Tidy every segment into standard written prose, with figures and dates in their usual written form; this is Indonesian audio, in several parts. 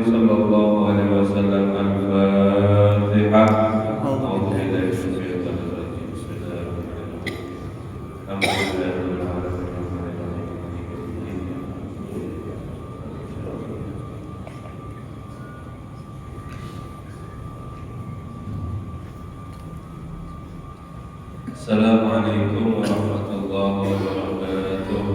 sallallahu alaihi wasallam. Al-Fatihah. A'udzu billahi minasyaitonir rajim. Bismillahirrahmanirrahim. Alhamdulillahirabbil alamin. Assalamualaikum warahmatullahi wabarakatuh.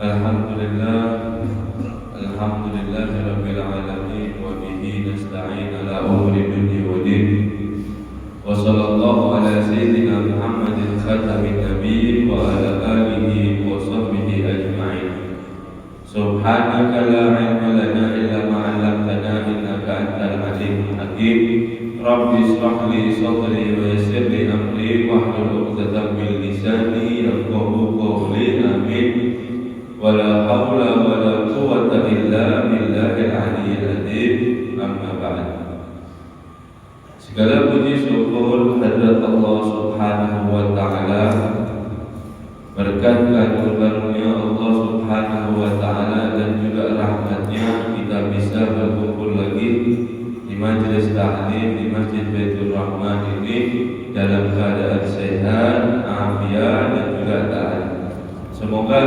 Alhamdulillahirabbil alamin wa bihi nasta'in ala umuri dunya wa din. Wa sallallahu ala sayyidina Muhammadin khatamin nabiyyin wa ala alihi wa sahbihi ajma'in. Subhanaka la ilma lana illa ma 'allamtana innaka antal alimul hakim. Rabbi ishrah li sadri wa yassir li amri wahlul 'uqdatam min lisani yafqahu qawli. Amin. Wala haula wala quwwata illa billahil aliyyil azim. Amma ba'd. Segala puji syukur kehadirat Allah Subhanahu wa taala, berkat karunia Allah Subhanahu wa taala dan juga rahmatnya kita bisa berkumpul lagi di majelis taklim di Masjid Baitur Rahman ini dalam keadaan sehat, afiat dan juga taat. Semoga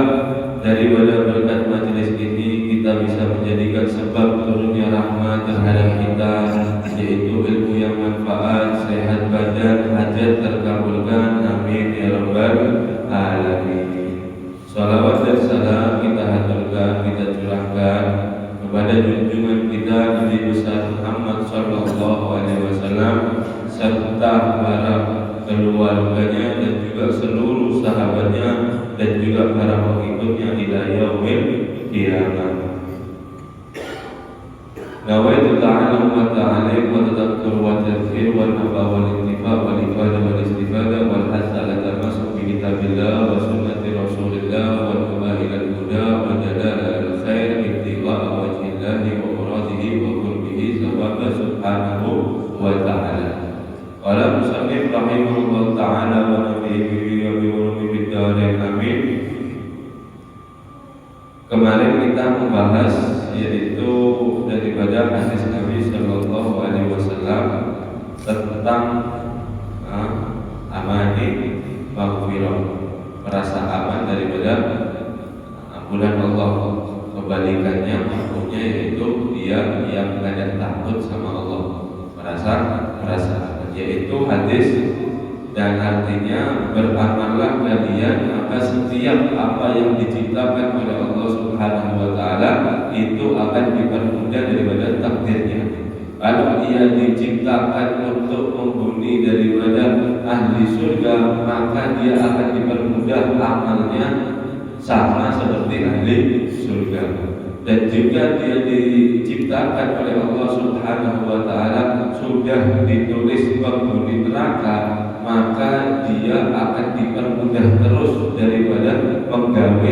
daripada berkat majelis ini kita bisa menjadikan sebab turunnya rahmat terhadap kita, yaitu ilmu yang manfaat, sehat badan, hajat terkabulkan. Amin ya rabbal alamin. Salawat dan salam kita haturkan, kita curahkan kepada junjungan kita Nabi besar Muhammad sallallahu alaihi wasallam serta para keluarganya dan juga seluruh sahabatnya dan juga para pengikutnya ila yaumil qiyamah. Nawaitu ta'allum wa ta'alim wa tadhakkur wa tadhkir wa nafa wal intifa wal ifadah wal istifadah wal hasa ala tamasuk bi kitabillah wa sunnati rasulillah wa nuba ila al-huda wa jadala al-khair ibtigha'a wajhillahi wa muradihi wa qurbihi sawaba subhanahu wa ta'ala. Qala musannif rahimahullah ta'ala wa nabihi wa bi'ulumi bid-darain. Amin. Kemarin kita membahas yaitu daripada hadis Nabi sallallahu alaihi wasallam tentang amani maghfirah, merasa aman daripada ampunan Allah. Kebalikannya maksudnya yaitu dia yang tidak takut sama Allah, merasa aman, yaitu hadis. Dan artinya beramallah kalian maka setiap apa yang diciptakan oleh Allah Subhanahu wa taala itu akan dipermudah daripada takdirnya. Kalau ia diciptakan untuk menghuni daripada ahli surga, maka dia akan dipermudah amalnya sama seperti ahli surga. Dan juga dia diciptakan oleh Allah Subhanahu wa taala sudah ditulis penghuni neraka, maka dia akan dipermudah terus daripada menggawe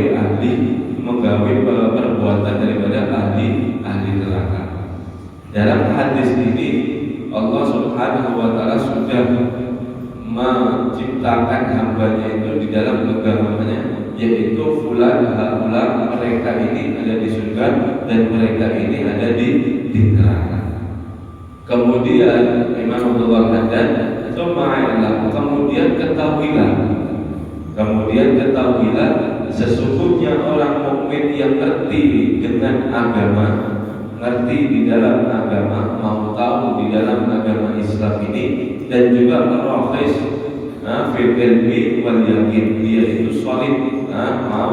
perbuatan daripada ahli neraka. Dalam hadis ini Allah Subhanahu wa taala sudah menciptakan hambanya itu di dalam genggamannya, yaitu fulan haula, mereka ini ada di surga dan mereka ini ada di neraka. Kemudian Imam Abdullah Haddad kemudian ketahuilah sesungguhnya orang mukmin yang ngerti dengan agama, ngerti di dalam agama, mau tahu di dalam agama Islam ini, dan juga rakhis fil ilmi wal yakin, dia itu solid, mau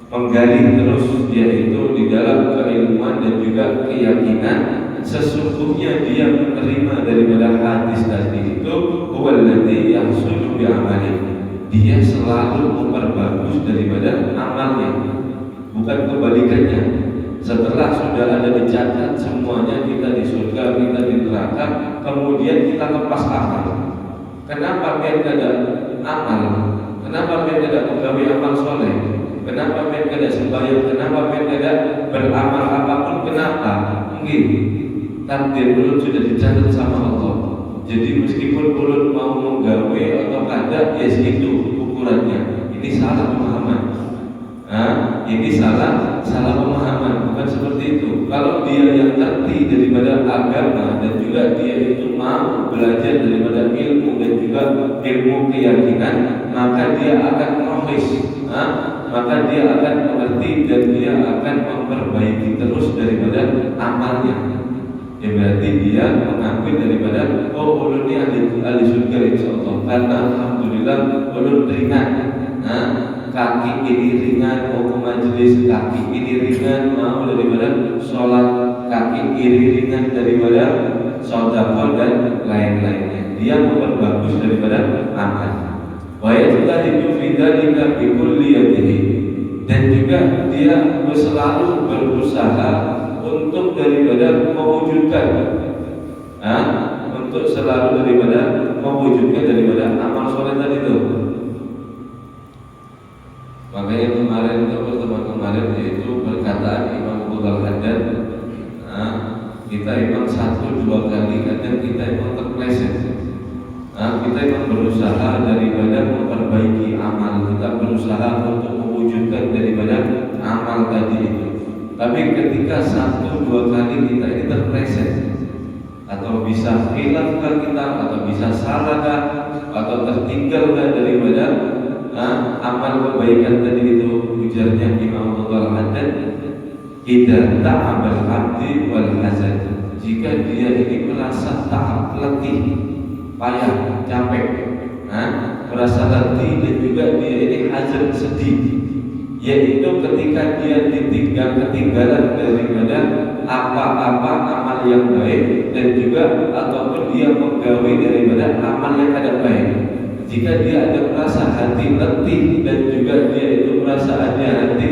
menggali terus dia itu di dalam keilmuan dan juga keyakinan. Sesungguhnya dia menerima daripada hadis tadi itu huwallazi yahsulu bi amalihi, dia selalu memperbagus daripada amalnya, bukan kebalikannya. Setelah sudah ada dicatat semuanya, kita di surga, kita di neraka, kemudian kita lepas amal. Kenapa biar tidak ada amal? Kenapa biar tidak menggawe amal soleh? Kenapa biar tidak sembahyang? Kenapa biar tidak beramal apapun? Kenapa? Mungkin takdir mulut sudah dicatat sama Allah. Jadi meskipun mulut mau menggawe atau kada, ya segitu ukurannya. Ini salah pemahaman. ini salah pemahaman, bukan seperti itu. Kalau dia yang ngerti daripada agama dan juga dia itu mau belajar daripada ilmu dan juga ilmu keyakinan, maka dia akan rohis, maka dia akan mengerti dan dia akan memperbaiki terus daripada amalnya. Ya berarti dia mengambil daripada ulun ini ahli surga insyaallah. Karena alhamdulillah ulun ringan. Kaki ini ringan, mau ke majelis, kaki ini ringan, mau daripada sholat, kaki ini ringan daripada sedekah dan lain-lainnya. Dia memperbagus daripada amal. Wa yajtahidu fi dzalika bi kulli yadihi. Dan juga dia selalu berusaha untuk daripada mewujudkan, untuk selalu daripada mewujudkan daripada amal soleh tadi itu. Makanya kemarin itu pertemuan kemarin yaitu perkataan Imam Abdul Haddad, kita emang 1-2 kali kadang kita emang terpleset. Kita emang berusaha daripada memperbaiki amal, kita berusaha untuk mewujudkan daripada amal tadi itu. Tapi ketika 1-2 kali kita ini terpleset, atau bisa hilafkan kita, atau bisa salahkan, atau tertinggalkan daripada amal kebaikan tadi itu, ujarnya Imam Abdul Haddad, idza ta'abal 'abdi wal hazan, jika dia ini merasa ta'ab, letih, payah, capek, merasa letih dan juga dia ini hazan, sedih, yaitu ketika dia ketinggalan daripada apa-apa amal yang baik dan juga ataupun dia menggawi daripada amal yang ada baik. Jika dia ada merasa hati letih dan juga dia itu merasa ada hati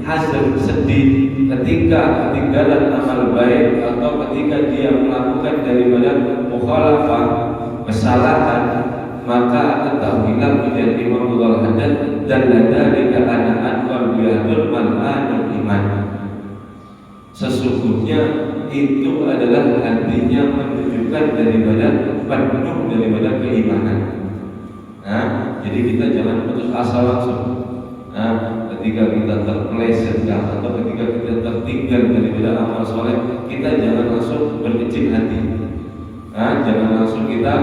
hazan, sedih ketika ketinggalan amal baik atau ketika dia melakukan daripada mukhalafah, kesalahan, maka ketahuilah menjadi Imam Abdul Haddad dan dzalika ana'an qalbiyadul mal'anul iman. Sesungguhnya itu adalah hatinya menunjukkan daripada penuh daripada keimanan. Jadi kita jangan putus asa langsung. Ketika kita terpeleset atau ketika kita tertinggal daripada amal soleh, kita jangan langsung berkecil hati. Jangan langsung kita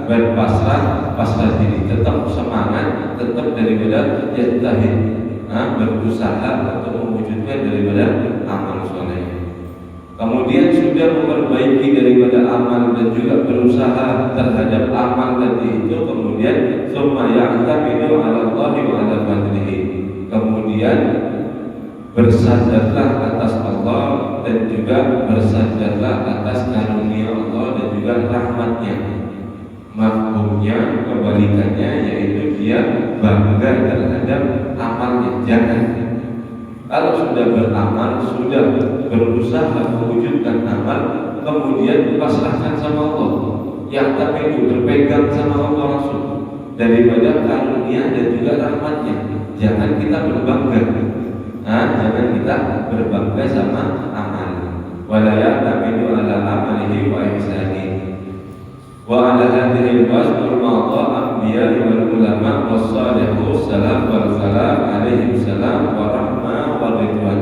pasrah diri. Tetap semangat, tetap daripada yajtahid, berusaha untuk mewujudkan daripada amal soleh. Kemudian sudah memperbaiki daripada amal dan juga berusaha terhadap amal tadi itu, kemudian summa ya'tamidu 'ala Allahi wa 'ala fadlihi. Kemudian bersandarlah atas Allah dan juga bersandarlah atas karunia Allah dan juga rahmatnya. Mafhumnya kebalikannya yaitu dia bangga terhadap amalnya. Jangan, kalau sudah beramal, sudah berusaha mewujudkan amal, kemudian pasrahkan sama Allah. Yang tapi itu berpegang sama Allah langsung daripada karunia dan juga rahmatnya. Jangan kita berbangga, jangan kita berbangga sama amal. Wala ya'tamidu 'ala amalihi wa ihsanihi. Wa 'ala hadhihi al-wasfur ma'dha anbiya wal ulama was-salihus salam wal salam alaihi salam wa rahmah wa ridwan.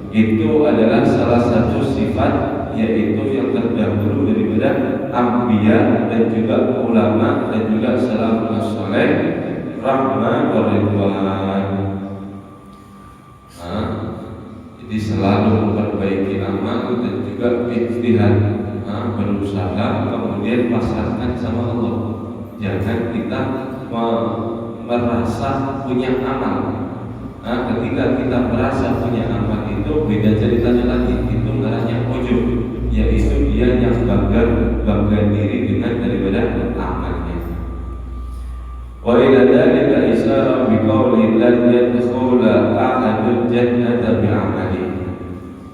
Itu adalah salah satu sifat yaitu yang terdahulu daripada anbiya dan juga ulama dan juga salafus saleh, rahmah wa ridwan. Jadi selalu memperbaiki amal dan juga ijtihad, berusaha kemudian pasrahkan sama Allah. Jangan kita merasa punya amal. Ketika kita merasa punya amal itu beda ceritanya lagi. Itu namanya ujub, yaitu dia yang bangga diri dengan daripada amalnya. Wa ila dzalika isara bi qawli lan yadkhula ahadul jannata bi amali.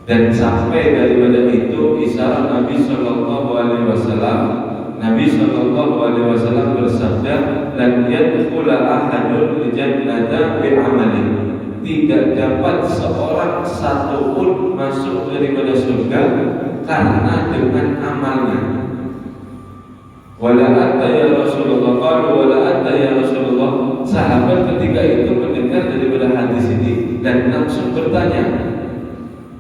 Dan sampai daripada itu isyarat Nabi sallallahu alaihi wasallam. Nabi sallallahu alaihi wasallam bersabda, lan yadkhula ahadul jannata bi amali. Tidak dapat seorang satu pun masuk daripada surga karena dengan amalnya. Wala anta ya Rasulullah, qalu wala anta ya Rasulullah, sahabat ketika itu mendengar daripada hadis ini dan langsung bertanya,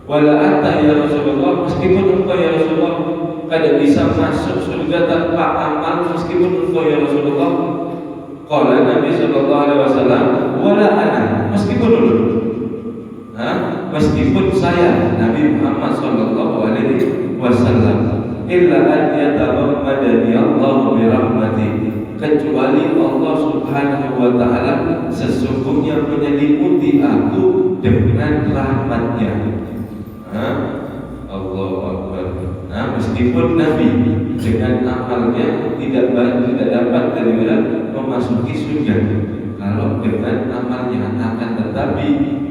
wala anta ya Rasulullah, meskipun engkau ya Rasulullah kada bisa masuk surga tanpa amal, meskipun engkau ya Rasulullah. Qala Nabi sallallahu alaihi wasallam, wala ana, meskipun dulu. Meskipun saya Nabi Muhammad sallallahu alaihi wasallam, illa an yatagammadani Allah bi rahmati, kecuali Allah Subhanahu wa taala sesungguhnya menyelimuti aku dengan rahmat-Nya. Allahu Akbar. Meskipun Nabi dengan amalnya tidak dapat daripada memasuki surga, kalau dengan amalnya, akan tetapi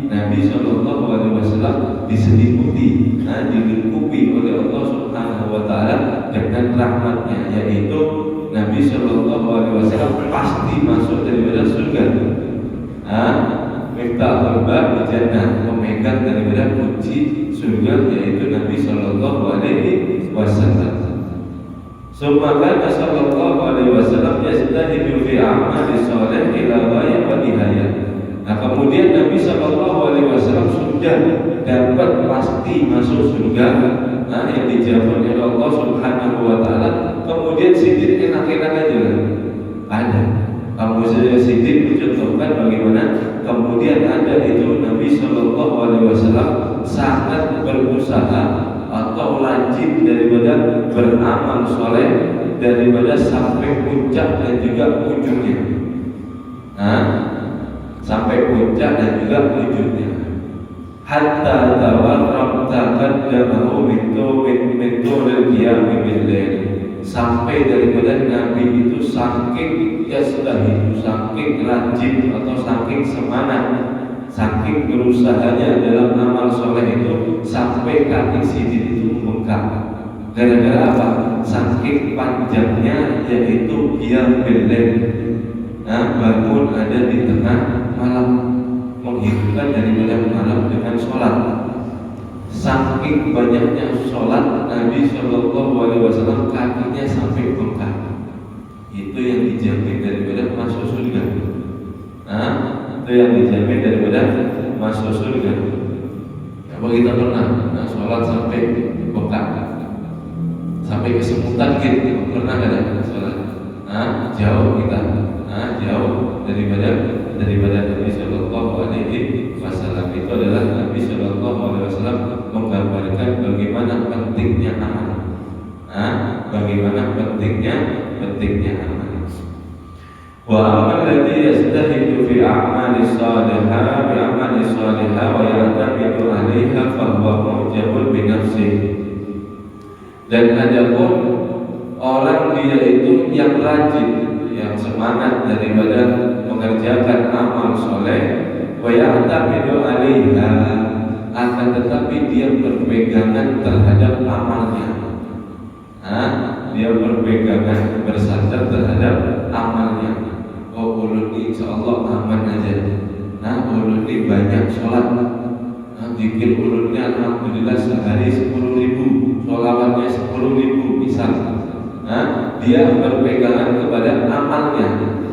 Nabi Shallallahu Alaihi Wasallam diselimuti, dilingkupi oleh Allah Subhanahu Wa Taala dengan rahmatnya, yaitu Nabi Shallallahu Alaihi Wasallam pasti masuk daripada surga. Miftahul bab jannah, memegang daripada kunci surga, yaitu Nabi Shallallahu Alaihi Wasallam. Summa kana sallallahu alaihi wasallam yastahidu fi a'mali shalih ila ghayah wa nihayah. Nah, kemudian Nabi sallallahu alaihi wasallam sudah dapat pasti masuk surga, yang dijamin oleh Allah Subhanahu wa taala. Kemudian sidik enak-enak aja ada. Abu Siddiq mencontohkan bagaimana kemudian ada itu Nabi sallallahu alaihi wasallam sangat berusaha atau rajin daripada beramal soleh, daripada sampai puncak dan juga ujungnya. Sampai puncak dan juga ujungnya. Hatta tawarrab taqaddamahu min tulil qiyami bil-lail. Sampai daripada Nabi itu saking yastahidu, saking rajin atau saking semangat, saking berusahanya dalam amal soleh itu, sampai kaki sidin itu membengkak. Gara-gara apa? Saking panjangnya, yaitu qiyam bil-lail. Bangun ada di tengah malam, menghidupkan daripada malam dengan sholat. Saking banyaknya sholat, Nabi Shallallahu Alaihi Wasallam kakinya sampai bengkak. Itu yang dijamin daripada masuk surga. Itu yang dijamin daripada masuk surga. Apa kita pernah sholat sampai bengkak, sampai kesemutan gitu? Pernah ada sholat? Jauh kita, jauh daripada Nabi Shallallahu Alaihi Wasallam. Itu adalah Nabi Shallallahu Alaihi Wasallam menggambarkan bagaimana pentingnya amal. Bagaimana pentingnya amal. Wa amal ladzi yastahidu fi a'mali salihah bi a'mali salihah wa ya'tamidu 'alaiha fa huwa mu'jabun bi nafsihi. Dan adapun orang dia itu yang rajin, yang semangat daripada mengerjakan amal soleh, wa ya'tamidu 'alaiha, akan tetapi dia berpegangan terhadap amalnya. Dia berpegangan, bersandar terhadap amalnya. Ulun ini insyaallah aman aja. Ulun ini banyak sholat. Zikir ulunnya alhamdulillah sehari 10.000, sholawatnya 10.000 misal. Dia berpegangan kepada amalnya.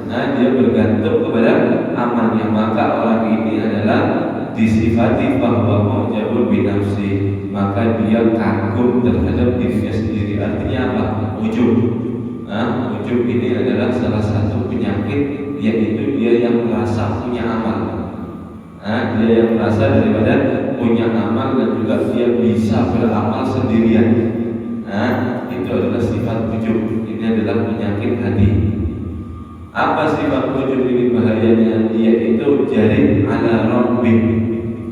Dia bergantung kepada amalnya. Maka orang ini adalah disifati bahwa mu'jabun bi nafsi, maka dia kagum terhadap dirinya sendiri. Artinya apa? Ujub. Ujub ini adalah salah satu penyakit, yaitu dia yang merasa punya amal. Dia yang merasa daripada punya amal dan juga dia bisa beramal sendirian. Itu adalah sifat ujub. Ini adalah penyakit hati. Apa sifat ujub ini bahayanya? Dia itu jarin ala rabbih,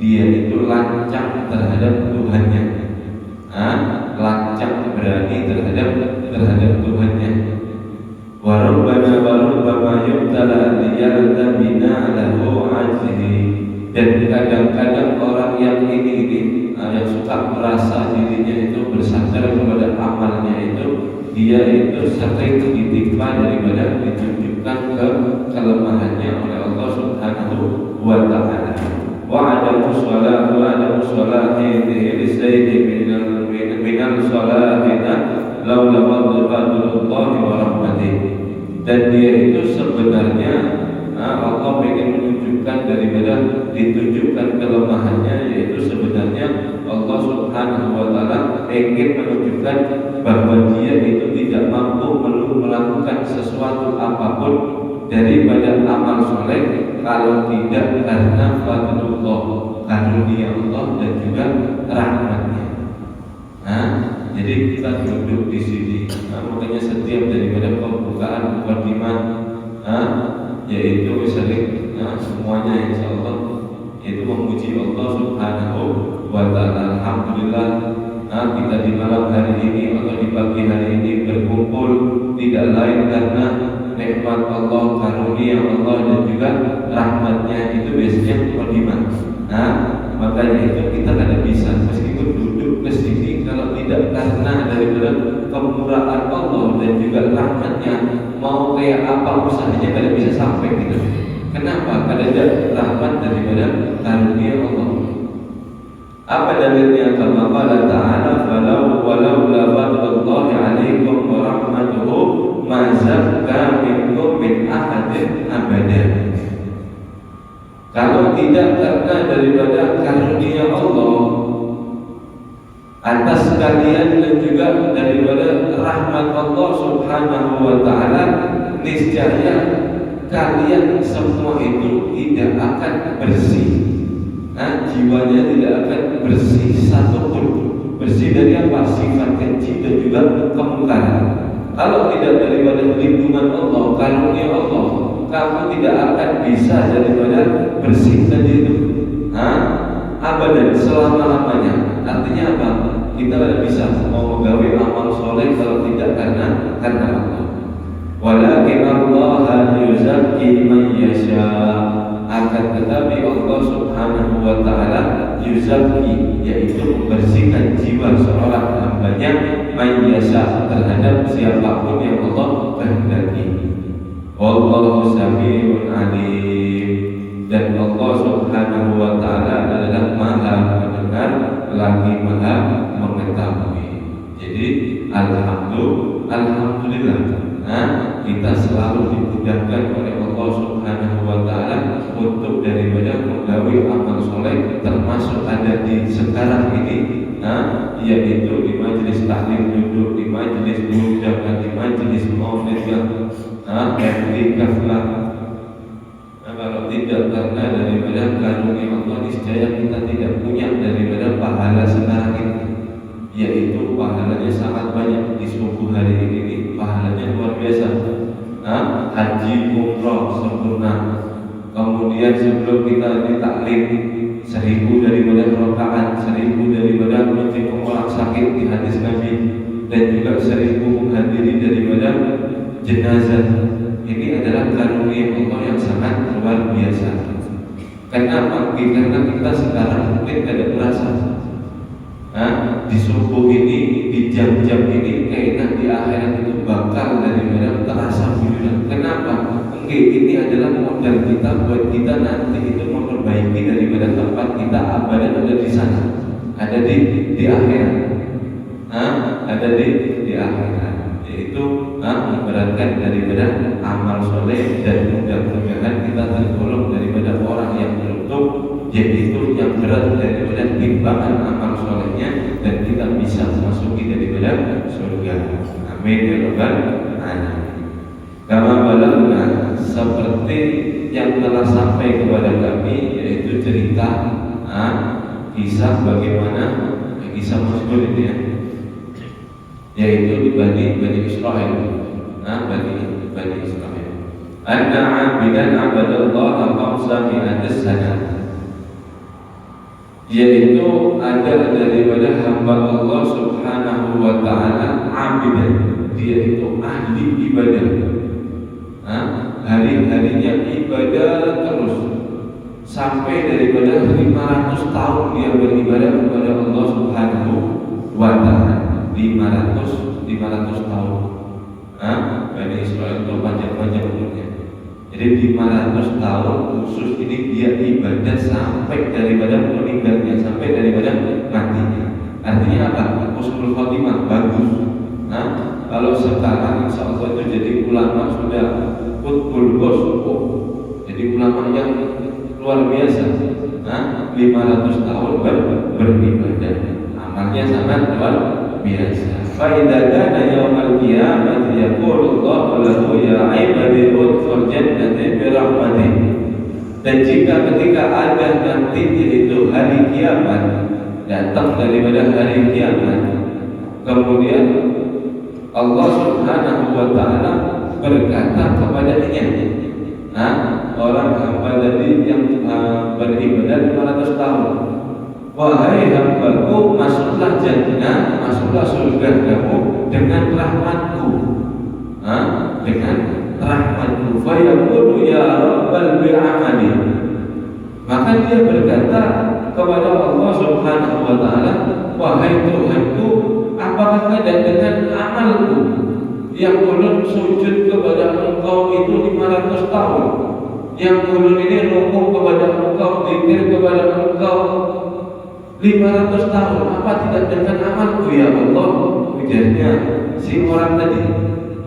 dia itu lancang terhadap Tuhannya. Lancang berani terhadap Tuhannya. Wa rubbama yubtala liyalta bina lahu ajri. Dan kadang-kadang orang yang ini yang suka merasa dirinya itu bersandar kepada amalnya itu, dia itu sering ditimpa daripada ditunjukkan ke kelemahannya oleh Allah Subhanahu wa taala. Wa adamu sholati lisaidi minal sholatina laula fadlullahi wa rahmatih. Dan dia itu sebenarnya Allah ditunjukkan kelemahannya, yaitu sebenarnya Allah Subhanahu wa taala ingin menunjukkan bahwa dia itu tidak mampu melakukan sesuatu apapun daripada amal soleh kalau tidak karena fadlullah, karunia Allah dan juga rahmatnya. Nah, jadi kita duduk di sini, makanya setiap daripada pembukaan mukadimah, yaitu misalnya semuanya insya Allah itu memuji Allah Subhanahu wa taala. Alhamdulillah, kita di malam hari ini atau di pagi hari ini berkumpul tidak lain karena nikmat Allah, karunia Allah dan juga rahmatnya. Itu biasanya mukadimah. Makanya itu kita tidak bisa meskipun duduk ke sini kalau tidak karena daripada kemurahan Allah dan juga rahmatnya, mau kayak apa usahanya tidak bisa sampai gitu. Kenapa? Karena ada rahmat daripada karunia Allah. Apa dalilnya? Kama qala ta'ala, walau la fadlullahi 'alaikum wa rahmatuhu ma zakka minkum min ahadin abada. Kalau tidak karena daripada karunia Allah atas kalian dan juga daripada rahmat Allah Subhanahu wa taala, niscaya kalian semua itu tidak akan bersih. Jiwanya tidak akan bersih satupun. Bersih dari apa? Sifat keji dan juga kemungkaran. Kalau tidak daripada lindungan Allah, karunia Allah, kamu tidak akan bisa daripada bersih tadi itu. Abadan, selama-lamanya. Artinya apa? Kita tidak bisa mau menggawe amal soleh kalau tidak karena Allah. Walakin Allah yuzakki man yasha. Akan tetapi Allah Subhanahu wa taala yuzakki, yaitu membersihkan jiwa seorang hambanya, man yasha, terhadap siapapun yang Allah kehendaki. Wallahu sami'un alim. Dan Allah Subhanahu wa taala adalah Maha mendengar lagi Maha mengetahui. Jadi alhamdulillah, kita selalu dimudahkan oleh Allah Subhanahu wa taala untuk daripada menggawe amal soleh, termasuk ada di sekarang ini, yaitu di majelis taklim duduk, di majelis undangan, di majelis maulid, kaflah. Kalau tidak karena daripada karunia Allah, niscaya kita tidak punya daripada pahala sekarang ini, yaitu pahalanya sangat banyak. Di subuh hari ini pahalanya luar biasa. Haji umrah sempurna. Kemudian sebelum kita ini taklim 1000 daripada rakaat, 1000 daripada menjenguk orang sakit di hadis Nabi, dan juga 1000 menghadiri daripada jenazah. Ini adalah karunia Allah yang sangat luar biasa. Kenapa? Karena kita sekarang mungkin tidak merasa. Di subuh ini, di jam-jam ini, kayaknya di akhirat itu bakal daripada terasa bujuran. Kenapa? Ini adalah modal kita buat kita nanti itu memperbaiki daripada tempat kita abadan ada di sana, ada di akhirat. Ada di akhirat, yaitu memberatkan daripada amal soleh, dan mudah-mudahan kita tergolong daripada orang yang beruntung, yaitu yang berat daripada timbangan amal solehnya, dan kita bisa masuki daripada surga. Amin ya rabbal alamin. Kama balagna, seperti yang telah sampai kepada kami, yaitu cerita kisah bagaimana kisah masyhur ini yaitu di Bani Israel. Bani Israel. Anna 'abidan 'abadallaha khamsa mi'atas sanah. Yaitu ada daripada hamba Allah Subhanahu wa taala, 'abidan, dia itu ahli ibadah. Hari-harinya ibadah terus sampai daripada 500 tahun dia beribadah kepada Allah Subhanahu wa taala. 500 tahun. Bani Israel itu panjang-panjang umurnya. Jadi 500 tahun khusus ini dia ibadah sampai daripada meninggalnya, sampai daripada matinya. Artinya apa? Husnul khotimah, bagus. Kalau sekarang insya Allah itu jadi ulama sudah qutbul ghos, jadi ulama yang luar biasa. 500 tahun beribadah, amalnya sangat luar biasa. Fa idza kana yaumul qiyamah yaqulu Allahu lahu ya ibadi udkhul jannati bi rahmatih. Dan jika ketika ada nanti itu hari kiamat, datang daripada hari kiamat, kemudian Allah Subhanahu wa taala berkata kepadanya, orang hamba tadi yang beribadah 500 tahun, wahai hambaku, masuklah jannah, masuklah surga kamu dengan rahmatku, dengan rahmatku. Fayaqulu ya rabbal bi'amali. Maka dia berkata kepada Allah Subhanahu wa taala, wahai Tuhanku, apakah dengan amalku yang ulun sujud kepada Engkau itu 500 tahun, yang ulun ini rukuk kepada Engkau, zikir kepada Engkau 500 tahun, apa tidak dengan amalku ya Allah? Ujarnya si orang tadi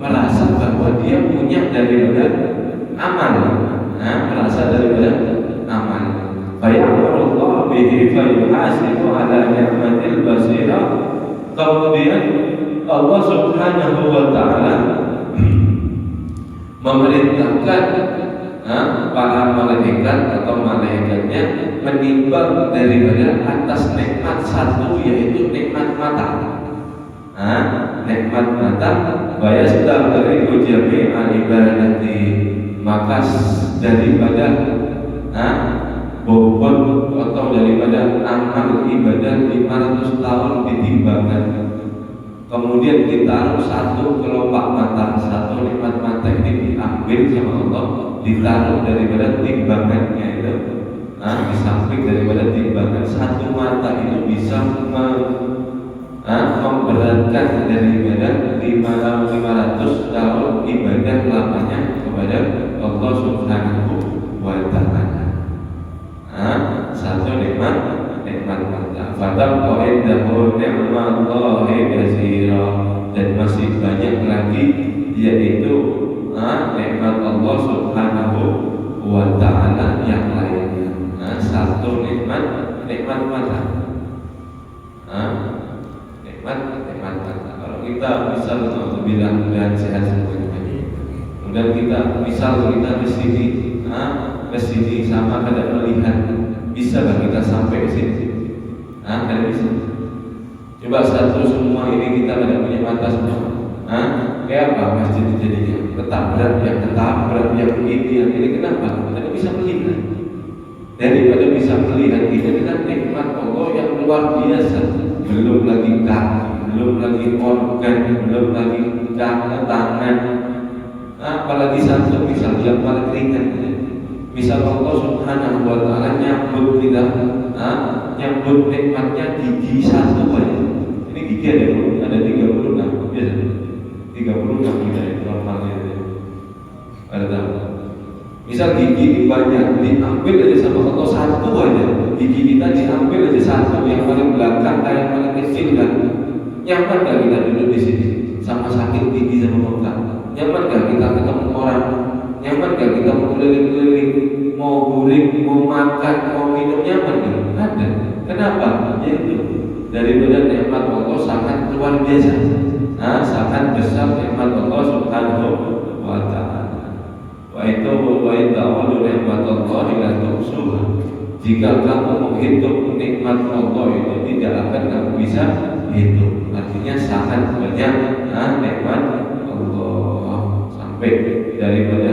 merasa bahwa dia punya daripada amal, merasa daripada amal. Fayamurullah bihi fayuhasibu ala ni'matil basirah. Kemudian Allah Subhanahu wa taala memerintahkan para malaikat atau malaikatnya menimbang daripada atas nikmat satu, yaitu nikmat mata. Nikmat mata, bayastabariku jami'al ibadati. Maka daripada bobot atau daripada amal ibadah 500 tahun ditimbangkan, kemudian ditaruh satu kelopak mata, satu nikmat mata ini diambil sama Allah, ditaruh daripada timbangannya itu, di samping daripada timbangan satu mata itu bisa memberatkan daripada 500 tahun ibadah lamanya kepada Allah Subhanahu wa taala. Satu nikmat mata. Fatam qa'idahu ni'matullahi katsira. Dan masih banyak lagi, yaitu nikmat Allah Subhanahu wa taala yang lainnya. Satu nikmat mata. Nikmat mata. Kalau kita misal bilang sehat semuanya, kemudian kita misal kita di sini sama kada melihat, bisa nggak kita sampai ke sini? Kada bisa. Coba satu semua ini kita kada punya mata semua. Kayak apa masjid jadinya? Ketabrak yang ini kenapa? Kada bisa melihat. Daripada bisa melihat ini dengan nikmat Allah yang luar biasa. Belum lagi kaki, belum lagi organ, belum lagi tangan. Apalagi satu misal yang paling ringan. Misal Allah Subhanahu wa taala nyambut kita, nyambut nikmatnya gigi satu aja. Ini gigi ada 36, biasa 36 kita normalnya. Ada tahu? Misal gigi banyak, diambil aja sama Allah satu aja. Gigi kita diambil aja satu, yang paling belakang, yang paling kecil kan. Nyaman gak kita duduk di sini? Sama sakit gigi sama bengkak. Nyaman gak kita ketemu orang? Nyaman gak kita mau keliling-keliling, mau guring, mau makan, mau minum, nyaman gak? Ada. Kenapa? Yaitu daripada nikmat Allah sangat luar biasa. Sangat besar nikmat Allah Subhanahu wa taala. Wa ta'awudu nikmat Allah ila tuhsuha. Jika kamu menghitung nikmat Allah itu, tidak akan kamu bisa hitung. Artinya sangat banyak nikmat Allah, sampai daripada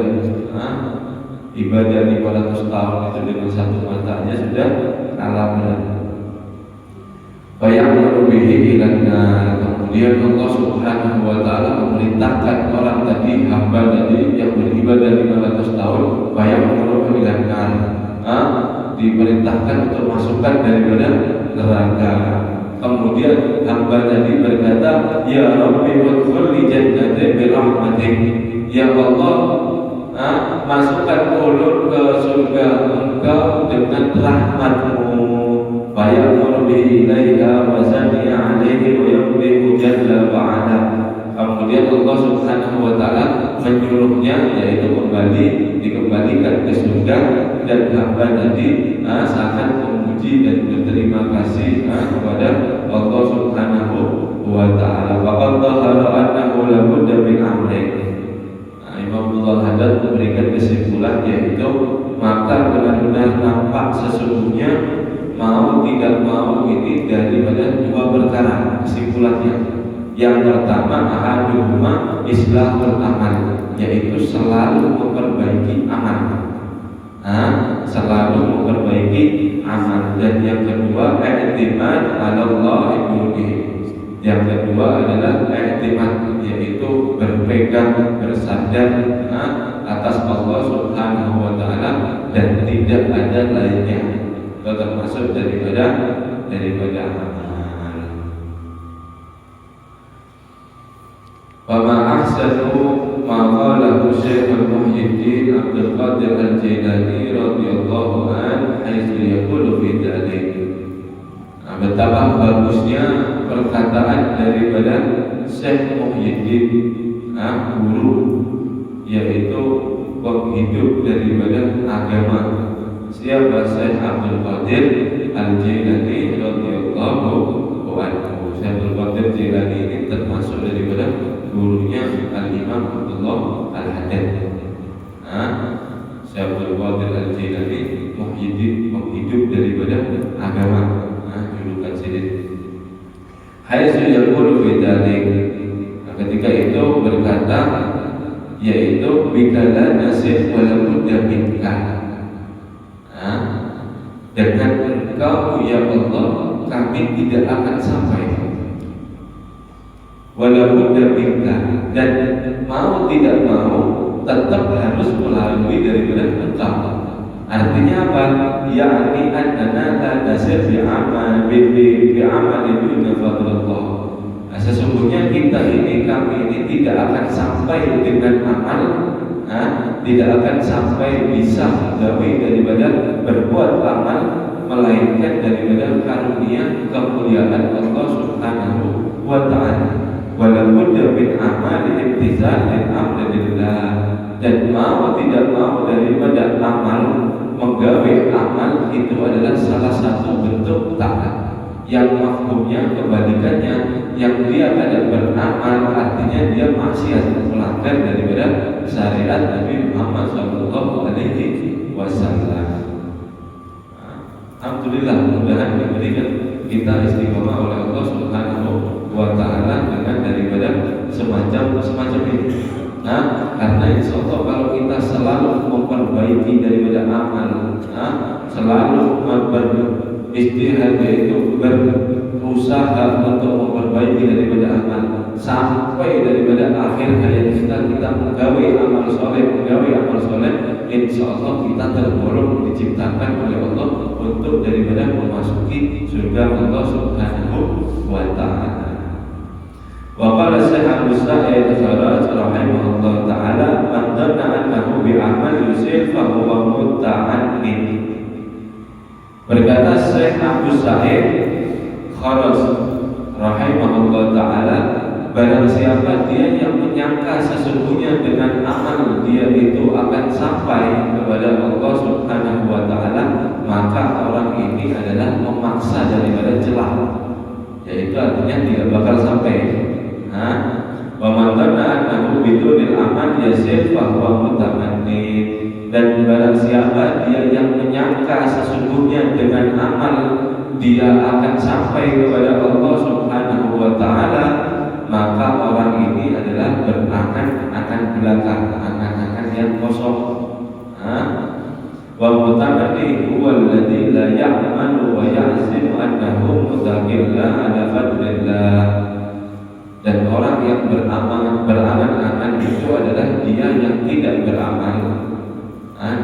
ibadah 500 tahun itu dengan satu matanya sudah kalah berat. Bayang bihi ilanna. Kemudian Allah Subhanahu wa taala memerintahkan orang tadi, hamba tadi yang beribadah 500 tahun, bayang bihi ilanna, diperintahkan untuk masukkan daripada neraka. Kemudian hamba tadi berkata, ya Rabbi udkhul li jannati bi rahmatik. Ya Allah, masukkan ulun ke surga Engkau dengan rahmat-Mu. Fayamur bihi ilaiha wa sami'a alaihi wa yamliku jalla wa ala. Kemudian Allah Subhanahu wa taala menyuruhnya, yaitu dikembalikan ke surga, dan hamba tadi sangat memuji dan berterima kasih kepada Allah Subhanahu wa Ta'ala. Faqad dhahara annahu la budda min amrayn. Imam Abdul Haddad memberikan kesimpulan, yaitu maka benar-benar nampak sesungguhnya mau tidak mau ini daripada dua perkara. Kesimpulannya, yang pertama ahaduhuma islahul amal, yaitu selalu memperbaiki amal, selalu memperbaiki amal. Dan yang kedua i'timad 'ala Allah bihi. Yang kedua adalah i'timad, yaitu berpegang, bersandar atas Allah Subhanahu wa Ta'ala dan tidak ada lainnya. Itu termasuk daripada amal. Fama ahsanu ma qalahu Syekh Muhyiddin Abdul Qadir Al-Jailani radhiyallahu anhu haitsu yaqulu fi dzalik. Betapa bagusnya perkataan daripada Syekh Muhyiddin, guru, yaitu penghidup daripada agama. Siapa? Syekh Abdul Qadir Al-Jailani radhiyallahu anhu. Syekh Abdul Qadir Jailani ini termasuk daripada gurunya Al-Imam Abdullah Al-Haddad. Syekh Abdul Qadir Al-Jailani Muhyiddin, penghidup daripada agama. Julukan sidin. Haitsu yaqulu fi dzalik. Ketika itu berkata, yaitu bikala nasih wala budda minka. Dengan engkau ya Allah kami tidak akan sampai. Wala budda minka, dan mau tidak mau tetap harus melalui daripada engkau. Artinya apa? Yakni annana la nasir bi'amal duna fadlullah. Sesungguhnya kita ini, kami ini tidak akan sampai dengan amal, tidak akan sampai bisa menggawe daripada berbuat amal, melainkan daripada karunia kemuliaan Allah Subhanahu wa Ta'ala. Walaupun min amal imtithal min amrillah, dan mau tidak mau daripada amal, menggawe amal itu adalah salah satu bentuk taat. Yang mafhumnya kebalikannya, yang dia tidak beramal artinya dia maksiat, melanggar daripada syariat Nabi Muhammad sallallahu alaihi wasallam. Alhamdulillah, mudah-mudahan diberikan kita istiqomah oleh Allah Subhanahu wa Ta'ala dengan daripada semacam ini. Karena insya Allah kalau kita selalu memperbaiki daripada amal, selalu beristihad, yaitu berusaha untuk memperbaiki daripada amal sampai daripada akhir hayat kita menggawe amal soleh, insya Allah kita tergolong diciptakan oleh Allah untuk daripada memasuki surga Allah Subhanahu wa Ta'ala. Wa qala Syekh Al-Sa'id Kharaj rahimahullah ta'ala, man dhanna annahu bi'amal yusir fa huwa mutta'annin. Berkata Syekh Abu Sa'id Kharaj rahimahullah ta'ala, barang siapa dia yang menyangka sesungguhnya dengan amal dia itu akan sampai kepada Allah Subhanahu wa Ta'ala, maka orang ini adalah memaksa daripada celah, yaitu artinya tidak bakal sampai. Wa man dhanna annahu bidunil amal yasir fa huwa mutamannin. Dan barang siapa dia yang menyangka sesungguhnya dengan amal dia akan sampai kepada Allah Subhanahu wa Ta'ala, maka orang ini adalah berangan akan belakang, angan-angan yang kosong. Wa mutamanni huwa alladhi la ya'malu wa ya'zimu annahu mutaqilla ala fadlillah. Dan orang yang berangan-angan itu adalah dia yang tidak beramal,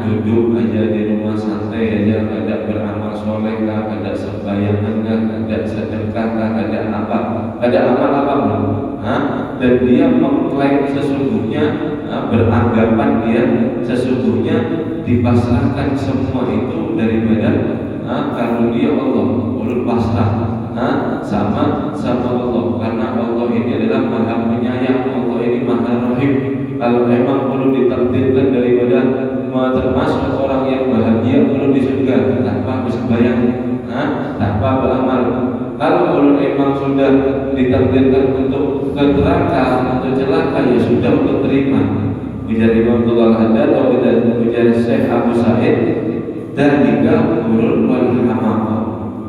duduk aja di rumah santai aja, kada beramal soleh kah, kada sembahyang kah, kada sedekah kah, kada apa, kada amal apapun. Dan dia mengklaim sesungguhnya, beranggapan dia sesungguhnya dipasrahkan semua itu daripada karunia Allah, ulul pasrah sama Allah, karena Allah ini adalah maha penyayang, Allah ini maha rahim. Kalau memang perlu ditakdirkan daripada termasuk orang yang bahagia sembahyang, tanpa beramal. Kalau memang sudah ditakdirkan untuk ke neraka, untuk celaka, ya sudah untuk terima. Ujar Imam Al-Haddad atau ujar Syekh Abu Sa'id, dan jika urun wal hamaqah,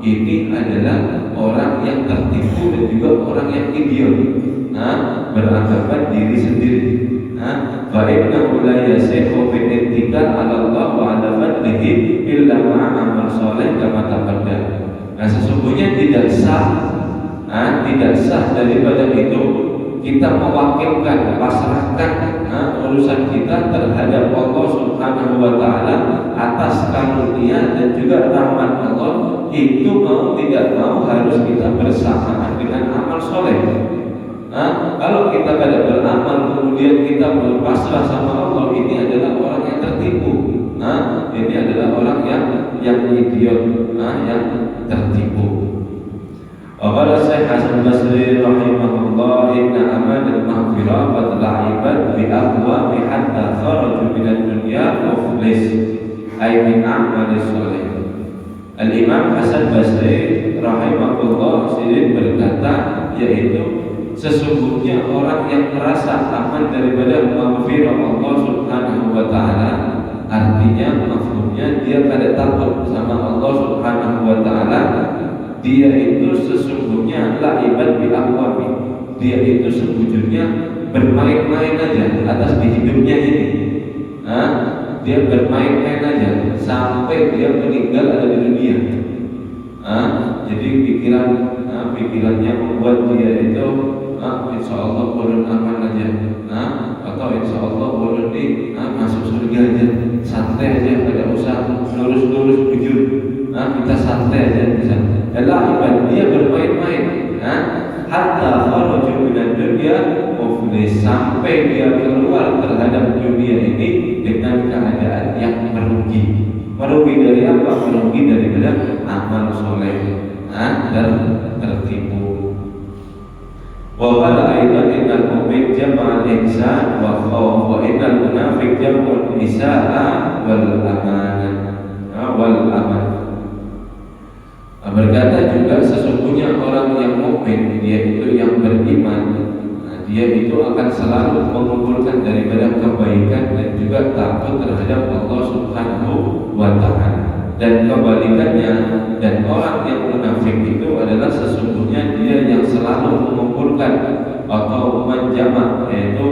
ini adalah orang yang tertipu dan juga orang yang idiot, beranggapan diri sendiri. Fa'innahu la yasihu fi ittikal 'ala Allah wa 'ala fadlihi illa ma'a amal shalih kama taqaddam. Nah, sesungguhnya tidak sah daripada itu kita mewakilkan, pasrahkan urusan kita terhadap Allah Subhanahu wa taala atas karunia dan juga rahmat Allah, itu mau tidak mau harus kita bersamaan dengan amal soleh. Kalau kita tidak beramal kemudian kita berpasrah sama Allah, ini adalah orang yang tertipu. Ini adalah orang yang idiot, yang tertipu. Qala Syekh Hasan Basri rahimahullah, inna amal al-maghfirah qad la'ibat bi aqwami hatta kharaju min ad-dunya muflis ay min a'mal shalih. Al-Imam Hasan Basri rahimahullah sendiri berkata, yaitu sesungguhnya orang yang merasa aman daripada maghfirah Allah Subhanahu wa taala, artinya maksudnya dia kada takut sama Allah Subhanahu wa taala, dia itu sesungguhnya la'ibat bi aqwami, dia itu sebujurnya bermain-main aja atas di hidupnya ini. Dia bermain-main aja sampai dia meninggal ada di dunia. Jadi pikirannya membuat dia itu insya Allah boleh aman aja, atau insya Allah boleh masuk surga aja, santai aja, tidak usah lurus-lurus bujur, kita santai aja bisa. La'iban, dia bermain-main, hatta kharaju minad dunya muflis, sampai dia keluar terhadap dunia ini dengan keadaan yang merugi. Merugi dari apa? Merugi daripada amal soleh, tertipu. Wa qala aidan innal mu'min jama'al ihsan wa khawf wa innal munafiq jam'ul isa'a wal amanah wal aman. Berkata juga sesungguhnya orang yang mukmin, dia itu yang beriman, dia itu akan selalu mengumpulkan daripada kebaikan dan juga takut terhadap Allah Subhanahu wa taala. Dan kebalikannya, dan orang yang munafik itu adalah sesungguhnya dia yang selalu mengumpulkan atau menjamak, yaitu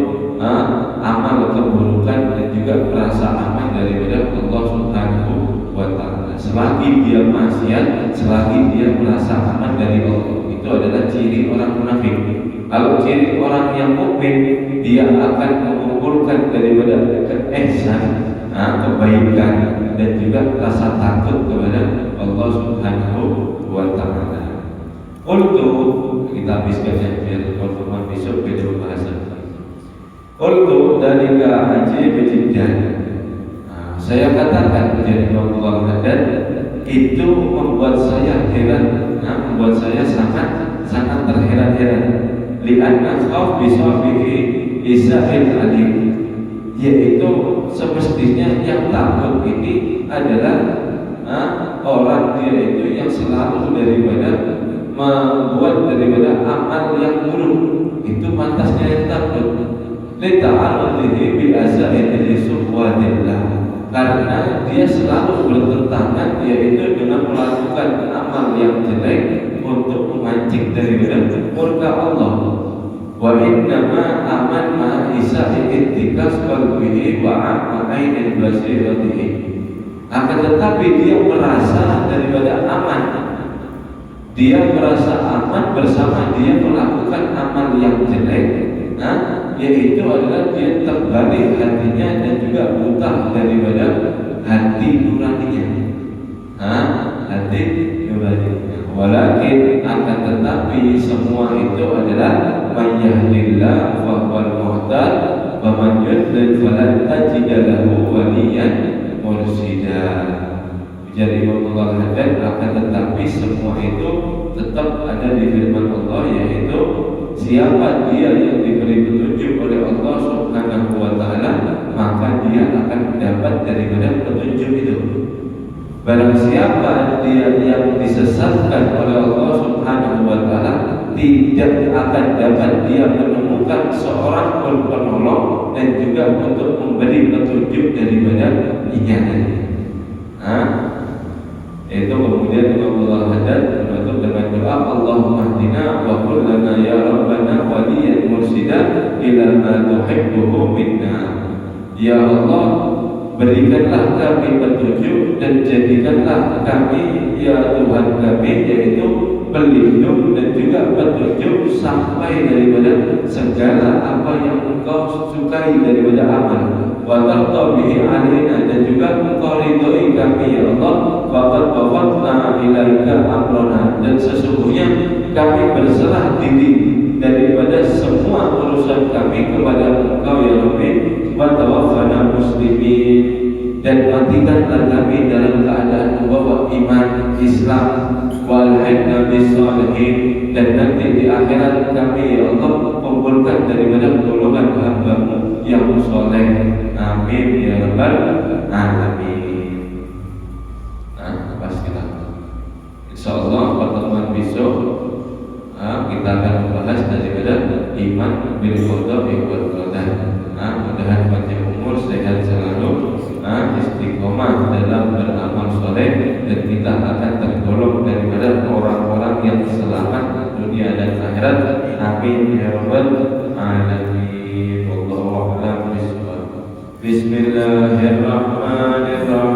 amal keburukan dan juga perasa aman daripada Allah Subhanahu wa taala. Selagi dia maksiat, selagi dia merasa aman dari Allah, itu adalah ciri orang munafik. Kalau ciri orang yang mukmin, dia akan mengumpulkan daripada ihsan, kebaikan dan juga rasa takut kepada Allah Subhanahu wa taala. Untuk kita habiskan biar pertemuan besok beda bahasa. Untuk dalika ajib jiddan. Saya katakan dari Allah Haddad, itu membuat saya heran, membuat saya sangat terheran-heran. Li'anna khawf bisabihi isa'il alim, yaitu semestinya yang takut ini adalah orang dia itu yang selalu daripada membuat daripada amal yang buruk, itu pantasnya yang takut. Lita'arudhihi bi'asa'il suhwatillah, karena dia selalu bertentangan, yaitu dengan melakukan amal yang jelek untuk memancing daripada murka Allah. Wa innama aman ma isa'i ittikas qalbihi wa a'ainin basiratihi. Akan tetapi dia merasa daripada aman, dia merasa aman bersama dia melakukan amal yang jelek, yaitu adalah dia terbalik hatinya dan juga buta daripada hati nuraninya, hati nuraninya. Walakin akan tetapi semua itu adalah man yahdillah fa huwal muhtad wa man yudlil falan tajid lahu waliyan mursida. Jadi Allah Haddad, akan tetapi semua itu tetap ada di firman Allah, yaitu siapa dia yang diberi petunjuk oleh Allah Subhanahu wa taala, maka dia akan mendapat daripada petunjuk itu. Barang siapa dia yang disesatkan oleh Allah Subhanahu wa taala, tidak akan dapat dia menemukan seorang pun penolong dan juga untuk memberi petunjuk daripada inyatannya. Itu kemudian Imam Haddad menutup dengan doa, Allahumma hdina wa qul lana ya rabbana waliyan mursida ila ma tuhibbuhu minna. Ya Allah, berikanlah kami petunjuk dan jadikanlah kami ya Tuhan kami, yaitu pelindung dan juga petunjuk sampai daripada segala apa yang Engkau sukai daripada amal. Wa tarda bihi alaina, dan juga Engkau ridhoi kami ya Allah. Faqad wafatna ilaika amrona, dan sesungguhnya kami berserah diri daripada semua urusan kami kepada Engkau ya Rabbi. Wa tawaffana muslimin, dan matikanlah kami dalam keadaan membawa iman Islam. Wal hikmah bisalihin, dan nanti di akhirat kami ya Allah kumpulkan daripada golongan hamba-Mu yang soleh. Amin ya rabbal alamin. Pas kita insyaallah pertemuan besok kita akan membahas daripada iman bil qada'i wal qadar. Mudah-mudahan panjang umur, sehat selalu, istiqomah dalam beramal soleh, dan kita akan tergolong daripada orang-orang yang selamat dunia dan akhirat. Amin ya rabbal alamin. Wallahu a'lam bishawab. Bismillahirrahmanirrahim.